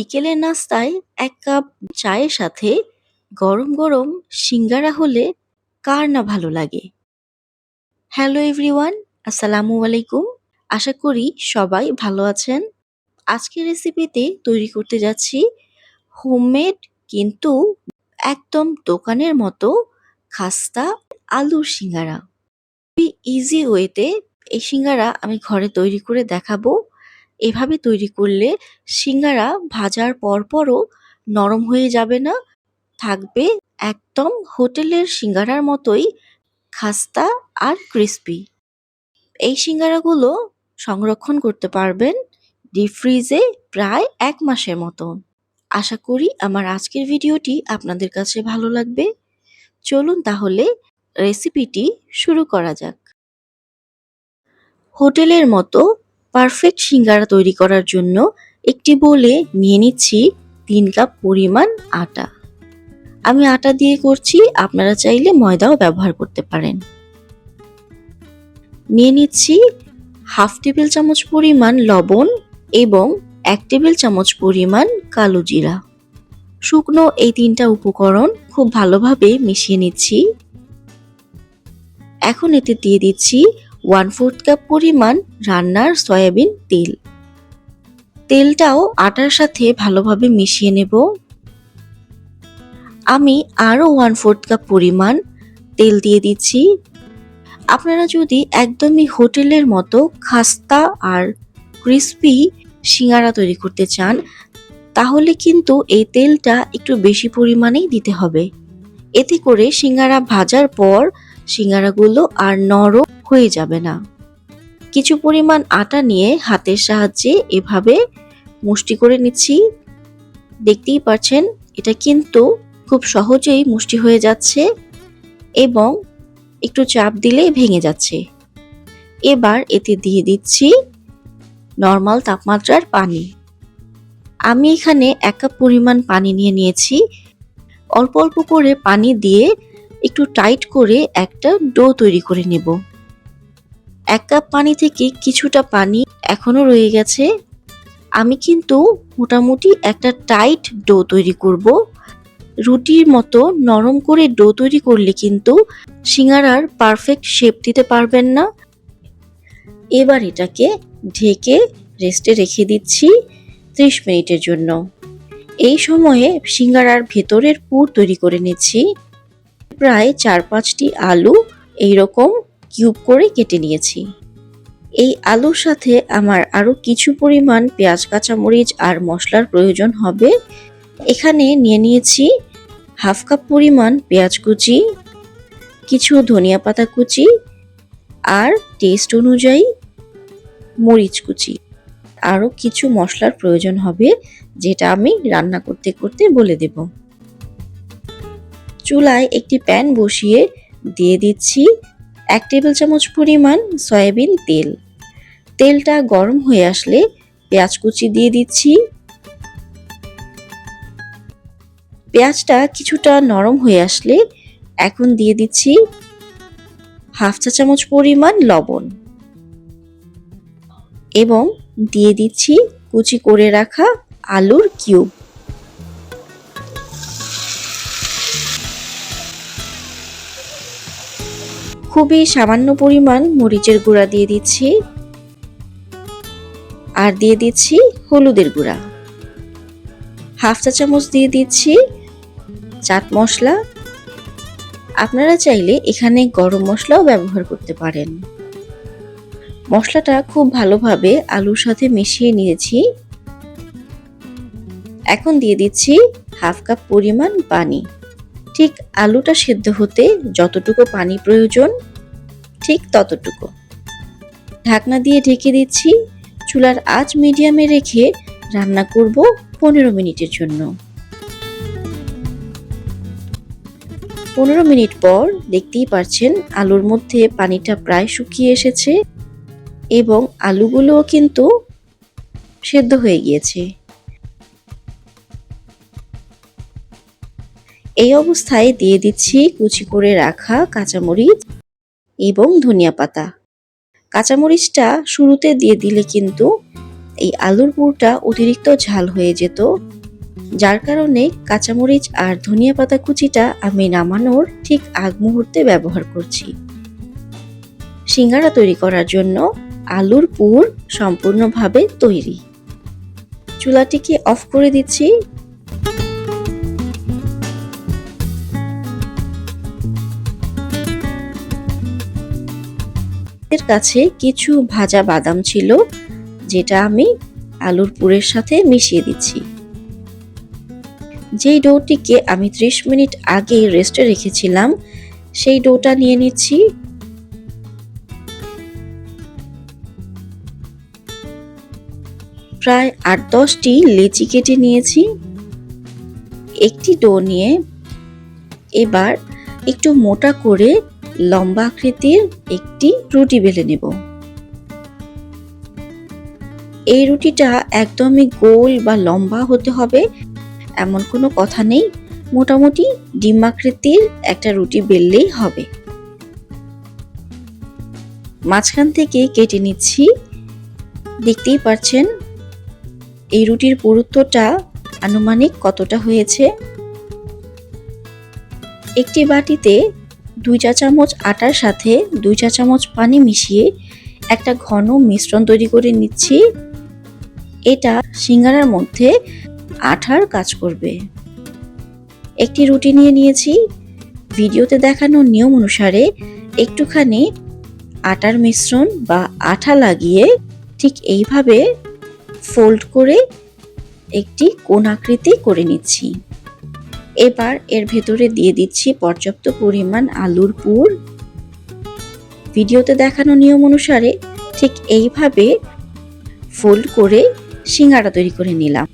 বিকেলের নাস্তায় ১ কাপ চায়ের সাথে গরম গরম সিঙ্গারা হলে কার না ভালো লাগে। হ্যালো এভরিওয়ান, আসসালামু আলাইকুম। আশা করি সবাই ভালো আছেন। আজকের রেসিপিতে তৈরি করতে যাচ্ছি হোমমেড কিন্তু একদম দোকানের মতো খাস্তা আলুর সিঙ্গারা। খুবই ইজি ওয়েতে এই সিঙ্গারা আমি ঘরে তৈরি করে দেখাবো। এভাবে তৈরি করলে সিঙ্গারা ভাজার পরপরও নরম হয়ে যাবে না, থাকবে একদম হোটেলের সিঙ্গারার মতোই খাস্তা আর ক্রিস্পি। এই সিঙ্গারাগুলো সংরক্ষণ করতে পারবেন ডিপ ফ্রিজে প্রায় ১ মাসের মতো। আশা করি আমার আজকের ভিডিওটি আপনাদের কাছে ভালো লাগবে। চলুন তাহলে রেসিপিটি শুরু করা যাক। হোটেলের মতো পারফেক্ট সিঙ্গারা তৈরি করার জন্য একটি বোলে নিয়ে নিচ্ছি ৩ কাপ পরিমাণ আটা। আমি আটা দিয়ে করছি, আপনারা চাইলে ময়দাও ব্যবহার করতে পারেন। নিয়ে নিচ্ছি 1/2 টেবিল চামচ পরিমাণ লবণ এবং 1 টেবিল চামচ পরিমাণ কালো জিরা। শুকনো এই ৩টা উপকরণ খুব ভালোভাবে মিশিয়ে নিচ্ছি। এখন এতে দিয়ে দিচ্ছি 1/4 কাপ পরিমাণ রান্নার সয়াবিন তেল। তেলটাও আটার সাথে ভালোভাবে মিশিয়ে নেব। আমি আরও 1/4 কাপ পরিমাণ তেল দিয়ে দিচ্ছি। আপনারা যদি একদমই হোটেলের মতো খাস্তা আর ক্রিস্পি সিঙ্গারা তৈরি করতে চান, তাহলে কিন্তু এই তেলটা একটু বেশি পরিমাণেই দিতে হবে। এতে করে সিঙ্গারা ভাজার পর সিঙ্গারাগুলো আর নরম হয়ে যাবে না। কিছু পরিমাণ আটা নিয়ে হাতের সাহায্যে এভাবে মুষ্টি করে নিচ্ছি। দেখতেই পাচ্ছেন এটা কিন্তু খুব সহজেই মুষ্টি হয়ে যাচ্ছে এবং একটু চাপ দিলেই ভেঙে যাচ্ছে। এবার এতে দিয়ে দিচ্ছি নরমাল তাপমাত্রার পানি। আমি এখানে 1 কাপ পরিমাণ পানি নিয়ে নিয়েছি। অল্প অল্প করে পানি দিয়ে একটু টাইট করে একটা ডো তৈরি করে নেব। 1 কাপ পানি থেকে কিছুটা পানি এখনো রয়ে গেছে। আমি কিন্তু মোটামুটি একটা টাইট ডো তৈরি করব। রুটির মতো নরম করে ডো তৈরি করলে কিন্তু সিঙ্গারার পারফেক্ট শেপ দিতে পারবেন না। এবার এটাকে ঢেকে রেস্টে রেখে দিচ্ছি 30 মিনিটের জন্য। এই সময়ে সিঙ্গারার ভেতরের পুর তৈরি করে নিচ্ছি। প্রায় 4-5টি আলু এইরকম কিউব করে কেটে নিয়েছি। এই আলুর সাথে আমার আরও কিছু পরিমাণ পেঁয়াজ, কাঁচামরিচ আর মশলার প্রয়োজন হবে। এখানে নিয়ে নিয়েছি 1/2 কাপ পরিমাণ পেঁয়াজ কুচি, কিছু ধনিয়া পাতা কুচি আর টেস্ট অনুযায়ী মরিচ কুচি। আরও কিছু মশলার প্রয়োজন হবে, যেটা আমি রান্না করতে করতে বলে দেব। চুলায় একটি প্যান বসিয়ে দিয়ে দিচ্ছি 1 টেবিল চামচ পরিমাণ সয়াবিন তেল। তেলটা গরম হয়ে আসলে পেঁয়াজ কুচি দিয়ে দিচ্ছি। পেঁয়াজটা কিছুটা নরম হয়ে আসলে এখন দিয়ে দিচ্ছি 1/2 চা চামচ পরিমাণ লবণ এবং দিয়ে দিচ্ছি কুচি করে রাখা আলুর কিউব। খুবই সামান্য পরিমাণ মরিচের গুঁড়া দিয়ে দিচ্ছি আর দিয়ে দিচ্ছি হলুদের গুঁড়া। 1/2 চা চামচ দিয়ে দিচ্ছি চাট মশলা। আপনারা চাইলে এখানে গরম মশলাও ব্যবহার করতে পারেন। মশলাটা খুব ভালোভাবে আলুর সাথে মিশিয়ে নিয়েছি। এখন দিয়ে দিচ্ছি 1/2 কাপ পরিমাণ পানি। ঠিক আলুটা সেদ্ধ হতে যতটুকু পানি প্রয়োজন ঠিক ততটুকু। ঢাকনা দিয়ে ঢেকে দিচ্ছি। চুলার আঁচ মিডিয়ামে রেখে রান্না করব 15 মিনিটের জন্য। 15 মিনিট পর দেখতেই পাচ্ছেন আলুর মধ্যে পানিটা প্রায় শুকিয়ে এসেছে এবং আলুগুলোও কিন্তু সেদ্ধ হয়ে গিয়েছে। এই অবস্থায় দিয়ে দিচ্ছি কুচি করে রাখা কাঁচামরিচ এবং ধনিয়া পাতা। কাঁচামরিচটা শুরুতে দিয়ে দিলে কিন্তু এই আলুর পুরটা অতিরিক্ত ঝাল হয়ে যেত, যার কারণে কাঁচামরিচ আর ধনিয়া পাতা কুচিটা আমি নামানোর ঠিক আগ মুহূর্তে ব্যবহার করছি। সিঙ্গারা তৈরি করার জন্য আলুর পুর সম্পূর্ণভাবে তৈরি। চুলাটিকে অফ করে দিচ্ছি। এর কাছে কিছু ভাজা বাদাম ছিল, যেটা আমি আলুর পুরের সাথে মিশিয়ে দিচ্ছি। যেই ডোটিকে আমি 30 মিনিট আগে রেস্টে রেখেছিলাম, সেই ডোটা নিয়ে নিচ্ছি। প্রায় 8-10টি লেচি কেটে নিয়েছি। একটি ডো নিয়ে এবার একটু মোটা করে লম্বা আকৃতির একটি রুটি বেলে নেব। এই রুটিটা একদমই গোল বা লম্বা হতে হবে এমন কোনো কথা নেই, মোটামুটি ডিম আকৃতির একটা রুটি বেললেই হবে। মাঝখান থেকে কেটে নিচ্ছি। দেখতেই পাচ্ছেন এই রুটির পুরুত্বটা আনুমানিক কতটা হয়েছে। একটি বাটিতে 2 চা চামচ আটার সাথে 2 চা চামচ পানি মিশিয়ে একটা ঘন মিশ্রণ তৈরি করে নিচ্ছি। এটা সিঙ্গারার মধ্যে আঠার কাজ করবে। একটি রুটি নিয়ে নিয়েছি। ভিডিওতে দেখানো নিয়ম অনুসারে একটুখানি আটার মিশ্রণ বা আঠা লাগিয়ে ঠিক এইভাবে ফোল্ড করে একটি কোণ আকৃতি করে নিচ্ছি। এবার এর ভেতরে দিয়ে দিচ্ছি পর্যাপ্ত পরিমাণ আলুর পুর। ভিডিওতে দেখানো নিয়ম অনুসারে ঠিক এইভাবে ফোল্ড করে সিঙ্গারা তৈরি করে নিলাম।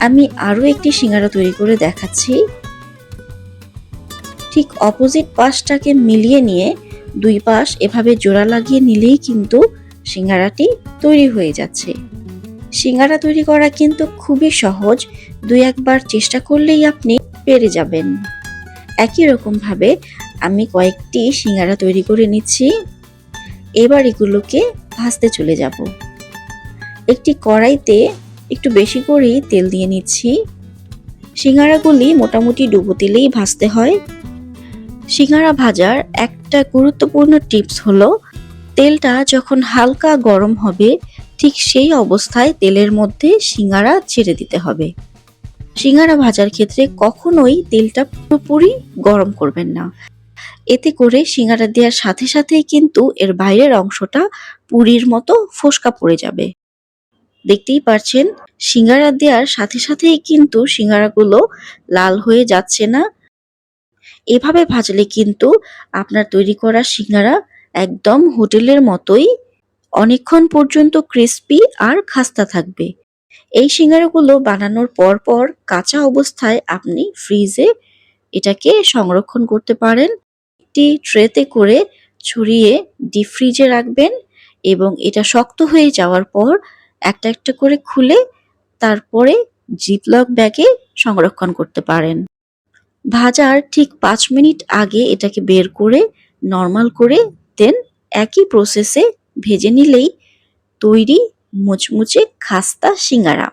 আমি আরো একটি সিঙ্গারা তৈরি করে দেখাচ্ছি। ঠিক অপোজিট পাশটাকে মিলিয়ে নিয়ে দুই পাশ এভাবে জোড়া লাগিয়ে নিলেই কিন্তু সিঙ্গারাটি তৈরি হয়ে যাচ্ছে। সিঙ্গারা তৈরি করা কিন্তু খুবই সহজ, 2-1 বার চেষ্টা করলেই আপনি পেরে যাবেন। একই রকম ভাবে আমি কয়েকটি সিঙ্গারা তৈরি করে নিচ্ছি। এবার এগুলোকে ভাজতে চলে যাব। একটি কড়াইতে একটু বেশি করেই তেল দিয়ে নিচ্ছি। সিঙ্গারাগুলি মোটামুটি ডুবো তেলেই ভাজতে হয়। সিঙ্গারা ভাজার একটা গুরুত্বপূর্ণ টিপস হলো, তেলটা যখন হালকা গরম হবে ঠিক সেই অবস্থায় তেলের মধ্যে সিঙ্গারা ছেড়ে দিতে হবে। সিঙ্গারা ভাজার ক্ষেত্রে কখনোই তেলটা পুরোপুরি গরম করবেন না, এতে করে সিঙ্গারা দেওয়ার সাথে সাথেই কিন্তু এর বাইরের অংশটা পুরির মতো ফোসকা পড়ে যাবে। দেখতেই পাচ্ছেন সিঙ্গারা দেওয়ার সাথে সাথেই কিন্তু সিঙ্গারাগুলো লাল হয়ে যাচ্ছে না। এভাবে ভাজলে কিন্তু আপনার তৈরি করা সিঙ্গারা একদম হোটেলের মতোই অনেকক্ষণ পর্যন্ত ক্রিস্পি আর খাস্তা থাকবে। এই সিঙ্গারাগুলো বানানোর পর কাঁচা অবস্থায় আপনি ফ্রিজে এটাকে সংরক্ষণ করতে পারেন। একটি ট্রেতে করে ছড়িয়ে ডিপ ফ্রিজে রাখবেন এবং এটা শক্ত হয়ে যাওয়ার পর একটা একটা করে খুলে তারপরে জিপলক ব্যাগে সংরক্ষণ করতে পারেন। ভাজার ঠিক 5 মিনিট আগে এটাকে বের করে নরমাল করে দেন একই প্রসেসে ভেজে নিলেই তৈরি মুচমুচে খাস্তা সিঙ্গারা।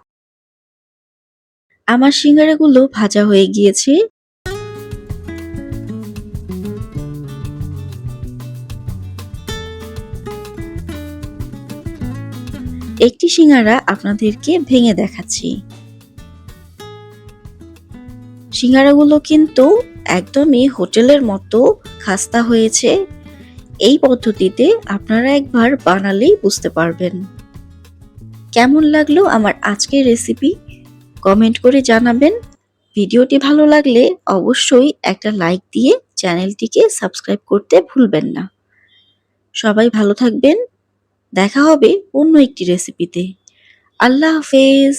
আমার সিঙ্গারাগুলো ভাজা হয়ে গিয়েছে। একটি সিঙ্গারা আপনাদেরকে ভেঙে দেখাচ্ছি। সিঙ্গারাগুলো কিন্তু একদমই হোটেলের মতো খাস্তা হয়েছে। এই পদ্ধতিতে আপনারা একবার বানালেই বুঝতে পারবেন। কেমন লাগলো আমার আজকের রেসিপি কমেন্ট করে জানাবেন। ভিডিওটি ভালো লাগলে অবশ্যই একটা লাইক দিয়ে চ্যানেলটিকে সাবস্ক্রাইব করতে ভুলবেন না। সবাই ভালো থাকবেন। দেখা হবে অন্য একটি রেসিপিতে। আল্লাহ হাফেজ।